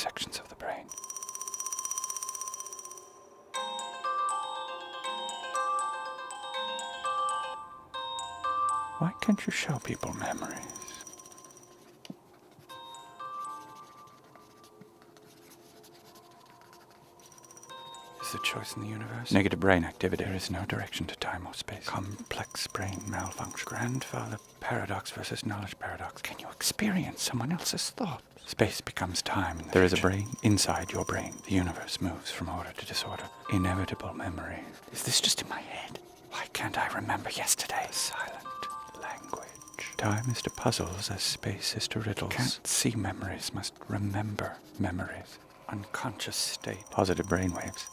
sections of the brain. Why can't you show people memories? Is the choice in the universe? Negative brain activity. There is no direction to time or space. Complex brain malfunction. Grandfather paradox versus knowledge paradox. Can you experience someone else's thought? Space becomes time. There is a brain inside your brain. The universe moves from order to disorder. Inevitable memory. Is this just in my head? Why can't I remember yesterday? Silent language. Time is to puzzles as space is to riddles. Can't see memories, must remember memories. Unconscious state. Positive brainwaves.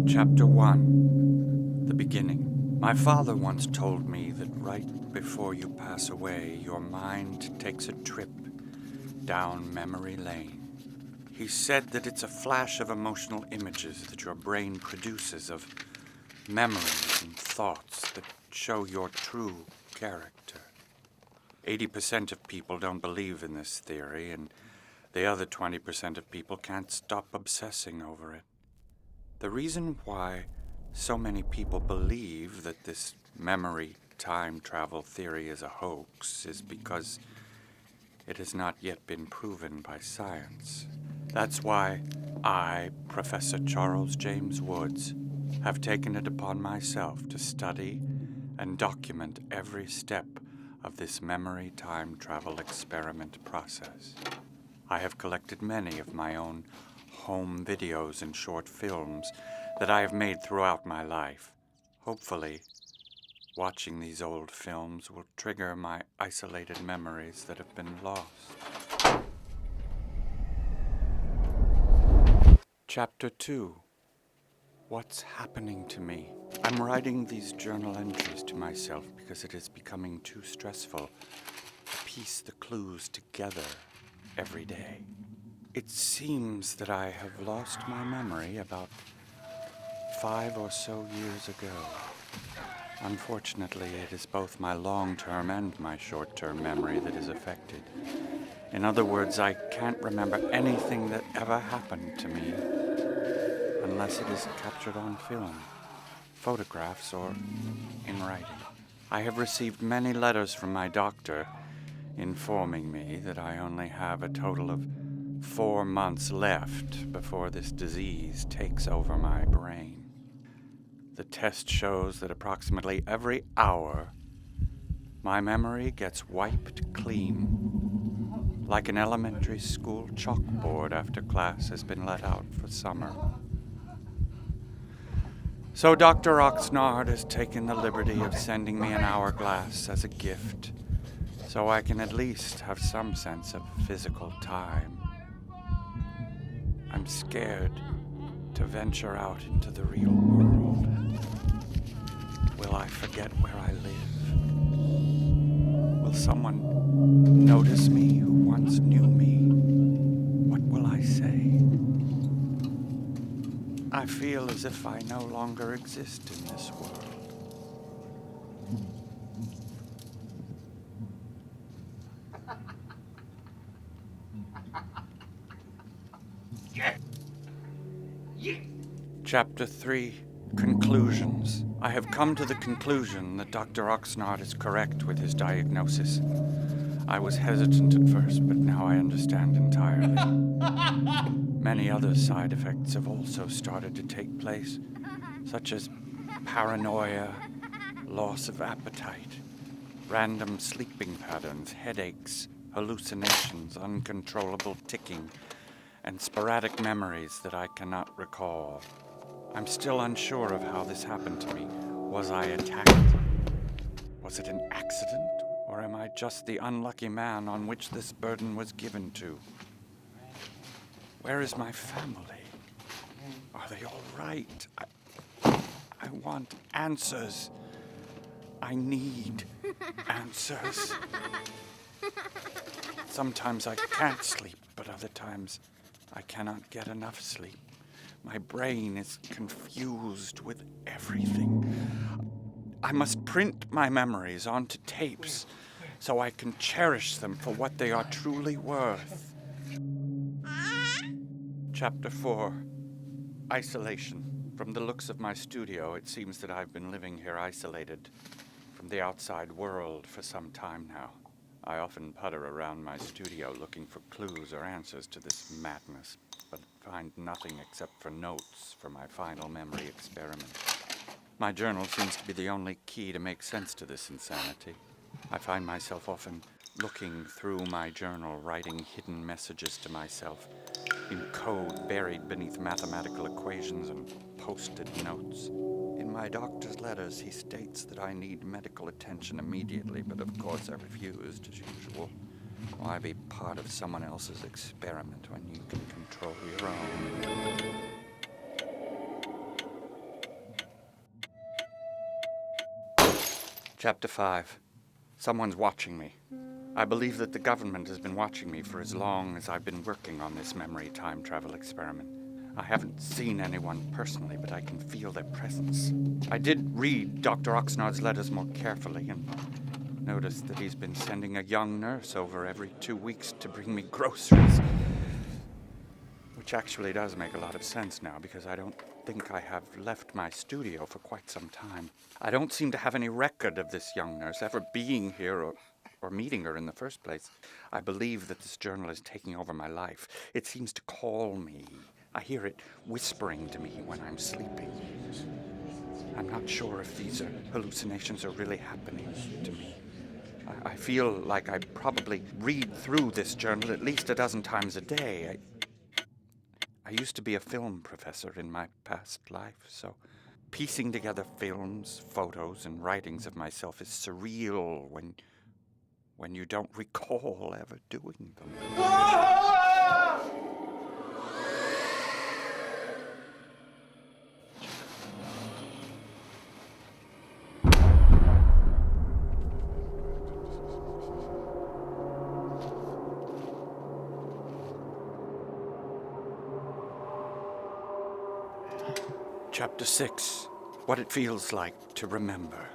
Chapter 1. The Beginning. My father once told me that right before you pass away, your mind takes a trip down memory lane. He said that it's a flash of emotional images that your brain produces of memories and thoughts that show your true character. 80% of people don't believe in this theory, and the other 20% of people can't stop obsessing over it. The reason why so many people believe that this memory time travel theory is a hoax is because it has not yet been proven by science. That's why I, Professor Charles James Woods, have taken it upon myself to study and document every step of this memory time travel experiment process. I have collected many of my own home videos and short films that I have made throughout my life. Hopefully, watching these old films will trigger my isolated memories that have been lost. Chapter 2. What's happening to me? I'm writing these journal entries to myself because it is becoming too stressful to piece the clues together every day. It seems that I have lost my memory about 5 or so years ago. Unfortunately, it is both my long-term and my short-term memory that is affected. In other words, I can't remember anything that ever happened to me unless it is captured on film, photographs, or in writing. I have received many letters from my doctor informing me that I only have a total of 4 months left before this disease takes over my brain. The test shows that approximately every hour, my memory gets wiped clean, like an elementary school chalkboard after class has been let out for summer. So Dr. Oxnard has taken the liberty of sending me an hourglass as a gift, so I can at least have some sense of physical time. I'm scared to venture out into the real world. Will I forget where I live? Will someone notice me who once knew me? What will I say? I feel as if I no longer exist in this world. Chapter 3. Conclusions. I have come to the conclusion that Dr. Oxnard is correct with his diagnosis. I was hesitant at first, but now I understand entirely. Many other side effects have also started to take place, such as paranoia, loss of appetite, random sleeping patterns, headaches, hallucinations, uncontrollable ticking, and sporadic memories that I cannot recall. I'm still unsure of how this happened to me. Was I attacked? Was it an accident? Or am I just the unlucky man on which this burden was given to? Where is my family? Are they all right? I want answers. I need answers. Sometimes I can't sleep, but other times I cannot get enough sleep. My brain is confused with everything. I must print my memories onto tapes so I can cherish them for what they are truly worth. Chapter 4. Isolation. From the looks of my studio, it seems that I've been living here isolated from the outside world for some time now. I often putter around my studio looking for clues or answers to this madness, but find nothing except for notes for my final memory experiment. My journal seems to be the only key to make sense to this insanity. I find myself often looking through my journal, writing hidden messages to myself in code buried beneath mathematical equations and post-it notes. In my doctor's letters, he states that I need medical attention immediately, but of course I refused, as usual. Why be part of someone else's experiment when you can control your own? Chapter 5. Someone's watching me. I believe that the government has been watching me for as long as I've been working on this memory time travel experiment. I haven't seen anyone personally, but I can feel their presence. I did read Dr. Oxnard's letters more carefully and noticed that he's been sending a young nurse over every 2 weeks to bring me groceries. Which actually does make a lot of sense now, because I don't think I have left my studio for quite some time. I don't seem to have any record of this young nurse ever being here or meeting her in the first place. I believe that this journal is taking over my life. It seems to call me. I hear it whispering to me when I'm sleeping. I'm not sure if these hallucinations are really happening to me. I feel like I probably read through this journal at least a dozen times a day. I used to be a film professor in my past life, so piecing together films, photos, and writings of myself is surreal when you don't recall ever doing them. Chapter 6. What it feels like to remember.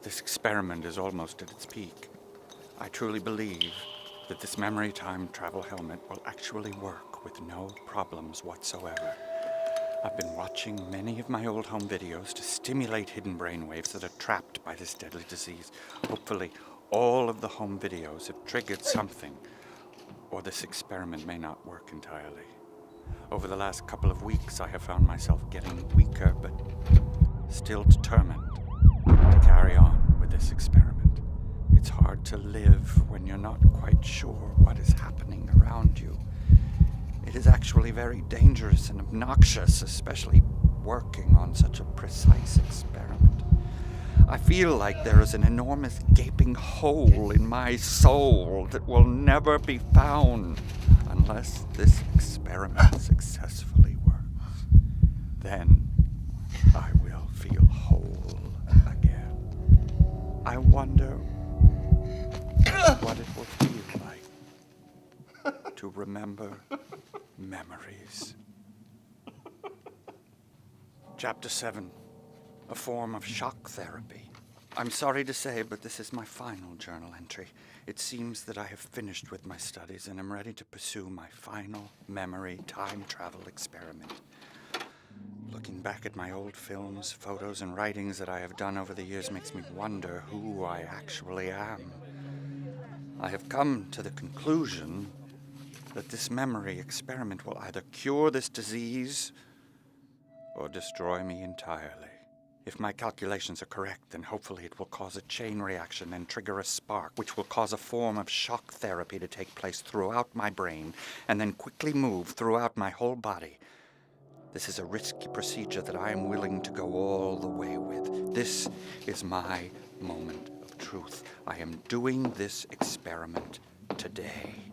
This experiment is almost at its peak. I truly believe that this memory time travel helmet will actually work with no problems whatsoever. I've been watching many of my old home videos to stimulate hidden brainwaves that are trapped by this deadly disease. Hopefully, all of the home videos have triggered something, or this experiment may not work entirely. Over the last couple of weeks, I have found myself getting weaker, but still determined to carry on with this experiment. It's hard to live when you're not quite sure what is happening around you. It is actually very dangerous and obnoxious, especially working on such a precise experiment. I feel like there is an enormous gaping hole in my soul that will never be found unless this experiment successfully works. Then I will feel whole again. I wonder what it will feel like to remember memories. Chapter 7. A form of shock therapy. I'm sorry to say, but this is my final journal entry. It seems that I have finished with my studies and am ready to pursue my final memory time travel experiment. Looking back at my old films, photos, and writings that I have done over the years makes me wonder who I actually am. I have come to the conclusion that this memory experiment will either cure this disease or destroy me entirely. If my calculations are correct, then hopefully it will cause a chain reaction and trigger a spark, which will cause a form of shock therapy to take place throughout my brain and then quickly move throughout my whole body. This is a risky procedure that I am willing to go all the way with. This is my moment of truth. I am doing this experiment today.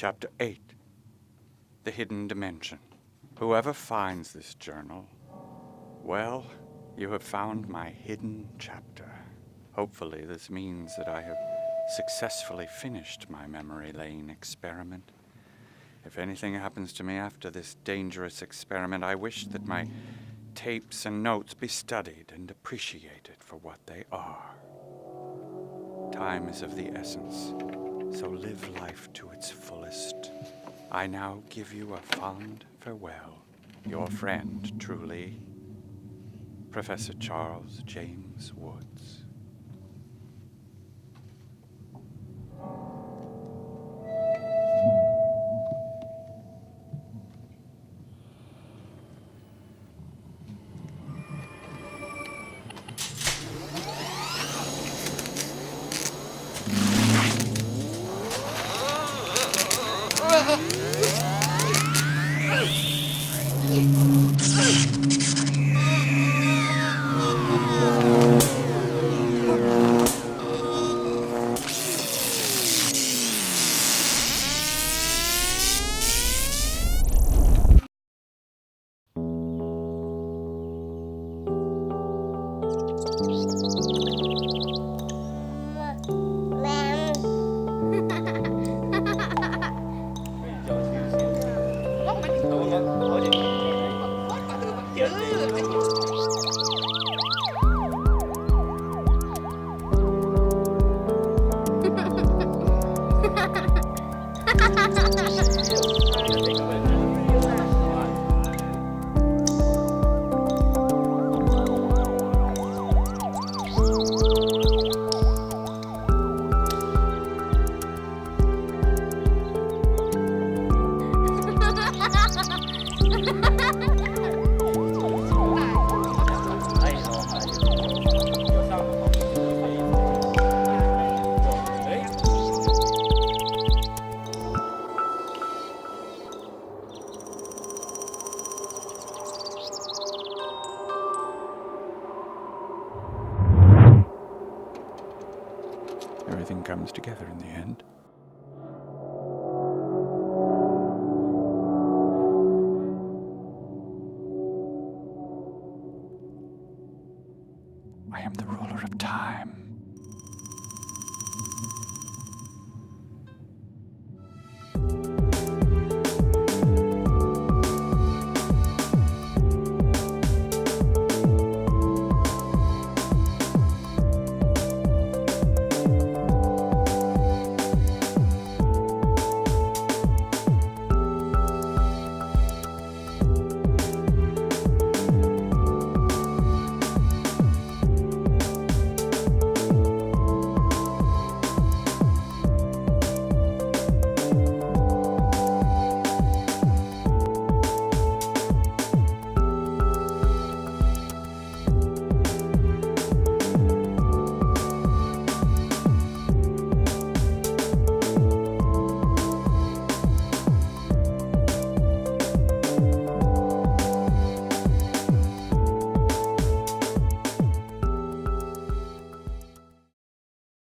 Chapter 8, The Hidden Dimension. Whoever finds this journal, well, you have found my hidden chapter. Hopefully this means that I have successfully finished my memory lane experiment. If anything happens to me after this dangerous experiment, I wish that my tapes and notes be studied and appreciated for what they are. Time is of the essence. So live life to its fullest. I now give you a fond farewell. Your friend, truly, Professor Charles James Woods. Everything comes together in the end.